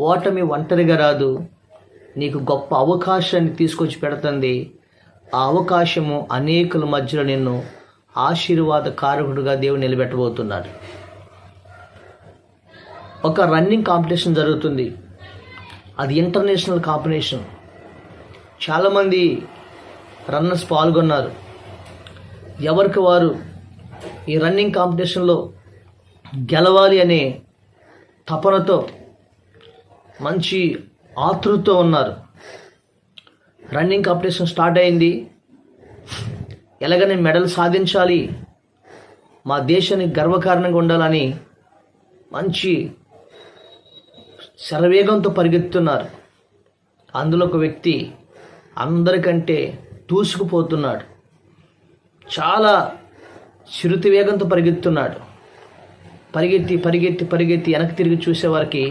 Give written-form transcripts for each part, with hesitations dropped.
ఓటమి ఒంటరిగా రాదు, నీకు గొప్ప అవకాశాన్ని తీసుకొచ్చి పెడుతుంది. ఆ అవకాశము అనేకుల మధ్యలో నిన్ను ఆశీర్వాద కారకుడుగా దేవుడు నిలబెట్టబోతున్నాడు. ఒక రన్నింగ్ కాంపిటీషన్ జరుగుతుంది. అది ఇంటర్నేషనల్ కాంపిటీషన్. చాలామంది రన్నర్స్ పాల్గొన్నారు. ఎవరికి వారు ఈ రన్నింగ్ కాంపిటీషన్లో గెలవాలి అనే తపనతో, మంచి ఆతృతతో ఉన్నారు. రన్నింగ్ కాంపిటీషన్ స్టార్ట్ అయింది. ఎలాగనే మెడల్ సాధించాలి, మా దేశానికి గర్వకారణంగా ఉండాలని మంచి శరవేగంతో పరిగెత్తుతున్నారు. అందులో ఒక వ్యక్తి అందరికంటే దూసుకుపోతున్నాడు. చాలా చిరుతి వేగంతో పరిగెత్తున్నాడు. పరిగెత్తి పరిగెత్తి పరిగెత్తి వెనక్కి తిరిగి చూసేవారికి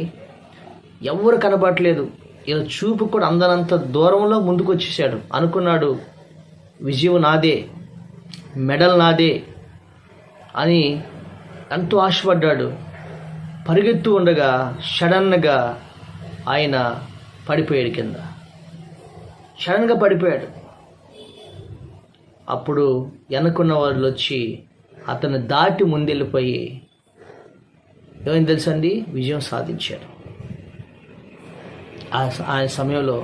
ఎవరు కనబడట్లేదు. ఇలా చూపు కూడా అందనంత దూరంలో ముందుకు వచ్చేసాడు. అనుకున్నాడు, విజయం నాదే, మెడల్ నాదే అని ఎంతో ఆశపడ్డాడు. పరిగెత్తు ఉండగా సడన్గా ఆయన పడిపోయాడు కింద. సడన్గా పడిపోయాడు. అప్పుడు వెనుకున్న వాళ్ళు వచ్చి అతను దాటి ముందెళ్ళిపోయి ఏమైంది తెలుసండి, విజయం సాధించాడు. ఆ సమయంలో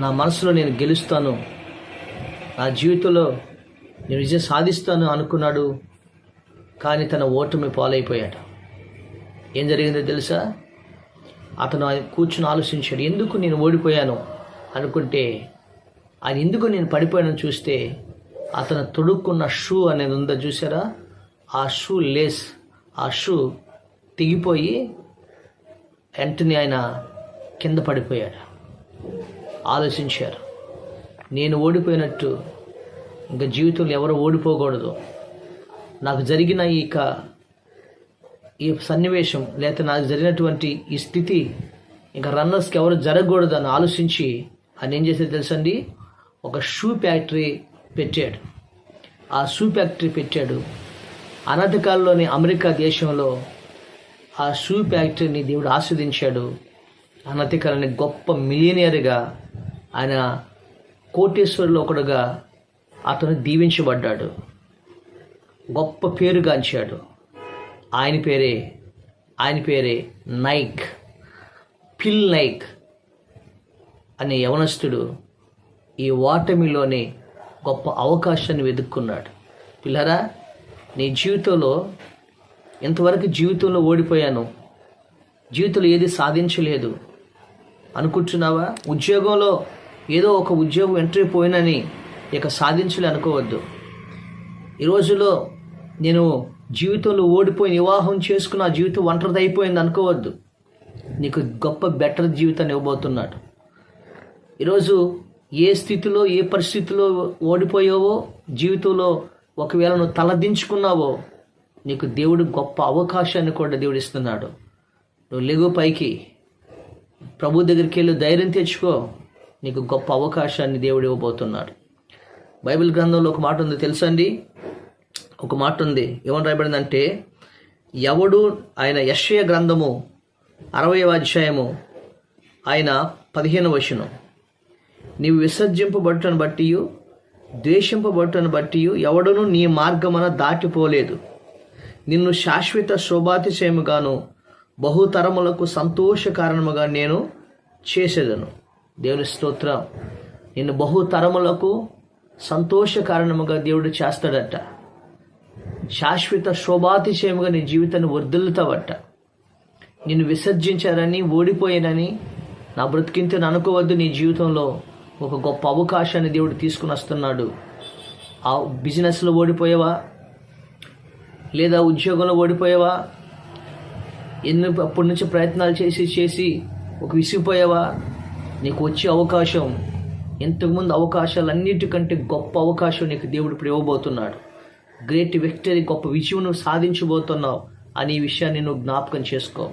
నా మనసులో నేను గెలుస్తాను, నా జీవితంలో నేను విజయం సాధిస్తాను అనుకున్నాడు. కానీ తన ఓటమి పాలైపోయాడు. ఏం జరిగిందో తెలుసా? అతను కూర్చుని ఆలోచించాడు, ఎందుకు నేను ఓడిపోయాను అనుకుంటే, ఆయన ఎందుకు నేను పడిపోయానని చూస్తే అతను తొడుక్కున్న షూ అనేది ఉందో చూసారా, ఆ షూ లేస్, ఆ షూ తెగిపోయి వెంటనే ఆయన కింద పడిపోయాడు. ఆలోచించారు, నేను ఓడిపోయినట్టు ఇంకా జీవితంలో ఎవరు ఓడిపోకూడదు. నాకు జరిగిన ఈ సన్నివేశం, లేకపోతే నాకు జరిగినటువంటి ఈ స్థితి ఇంకా రన్నర్స్కి ఎవరు జరగకూడదు అని ఆలోచించి ఆయన ఏం చేసేది తెలుసండి, ఒక షూ ఫ్యాక్టరీ పెట్టాడు. ఆ షూ ఫ్యాక్టరీ పెట్టాడు. అనధికారంలోని అమెరికా దేశంలో ఆ షూ ఫ్యాక్టరీని దేవుడు ఆస్వాదించాడు. అనధికారాన్ని గొప్ప మిలియనియర్గా, ఆయన కోటేశ్వరులో ఒకడుగా అతను దీవించబడ్డాడు. గొప్ప పేరుగాంచాడు. ఆయన పేరే నైక్. ఫిల్ నైక్ అనే యవనస్తుడు ఈ ఓటమిలోనే గొప్ప అవకాశాన్ని వెతుక్కున్నాడు. పిల్లరా, నీ జీవితంలో ఇంతవరకు జీవితంలో ఓడిపోయాను, జీవితంలో ఏది సాధించలేదు అనుకుంటున్నావా? ఉద్యోగంలో ఏదో ఒక ఉద్యోగం ఎంట్రీ పోయినని ఇక సాధించలే అనుకోవద్దు. ఈ రోజులో నేను జీవితంలో ఓడిపోయి వివాహం చేసుకున్న జీవితం ఒంటరిది అయిపోయింది అనుకోవద్దు. నీకు గొప్ప బెటర్ జీవితాన్ని ఇవ్వబోతున్నాడు. ఈరోజు ఏ స్థితిలో, ఏ పరిస్థితిలో ఓడిపోయావో, జీవితంలో ఒకవేళ నువ్వు తలదించుకున్నావో, నీకు దేవుడు గొప్ప అవకాశాన్ని కూడా దేవుడు ఇస్తున్నాడు. నువ్వు లెగు పైకి, ప్రభు దగ్గరికి వెళ్ళి ధైర్యం తెచ్చుకో. నీకు గొప్ప అవకాశాన్ని దేవుడు ఇవ్వబోతున్నాడు. బైబిల్ గ్రంథంలో ఒక మాట ఉంది తెలుసండి. ఒక మాట ఉంది, ఏమని రాయబడిందంటే, ఎవడు, ఆయన యెషయా గ్రంథము 60వ అధ్యాయము ఆయన 15వ వచనం, నీవు విసర్జింపబడుటను బట్టి ద్వేషింపబడుటను బట్టి ఎవడును నీ మార్గమున దాటిపోలేదు. నిన్ను శాశ్వత శోభాతిశయముగాను బహుతరములకు సంతోష కారణముగా నేను చేసేదను. దేవుని స్తోత్రం. నిన్ను బహుతరములకు సంతోష కారణముగా దేవుడు చేస్తాడట. శాశ్వత శోభాతిశయముగా నీ జీవితాన్ని వర్ధిల్లుతావట. నిన్ను విసర్జించారని, ఓడిపోయానని నా బ్రతికింతని అనుకోవద్దు. నీ జీవితంలో ఒక గొప్ప అవకాశాన్ని దేవుడు తీసుకుని వస్తున్నాడు. ఆ బిజినెస్లో ఓడిపోయావా, లేదా ఉద్యోగంలో ఓడిపోయావా, అప్పటి నుంచి ప్రయత్నాలు చేసి ఒక విసిగిపోయావా? నీకు వచ్చే అవకాశం, ఇంతకుముందు అవకాశాలన్నిటికంటే గొప్ప అవకాశం నీకు దేవుడు ఇప్పుడు ఇవ్వబోతున్నాడు. గ్రేట్ విక్టరీ, గొప్ప విజయం నువ్వు సాధించబోతున్నావు అని ఈ విషయాన్ని నువ్వు జ్ఞాపకం చేసుకో.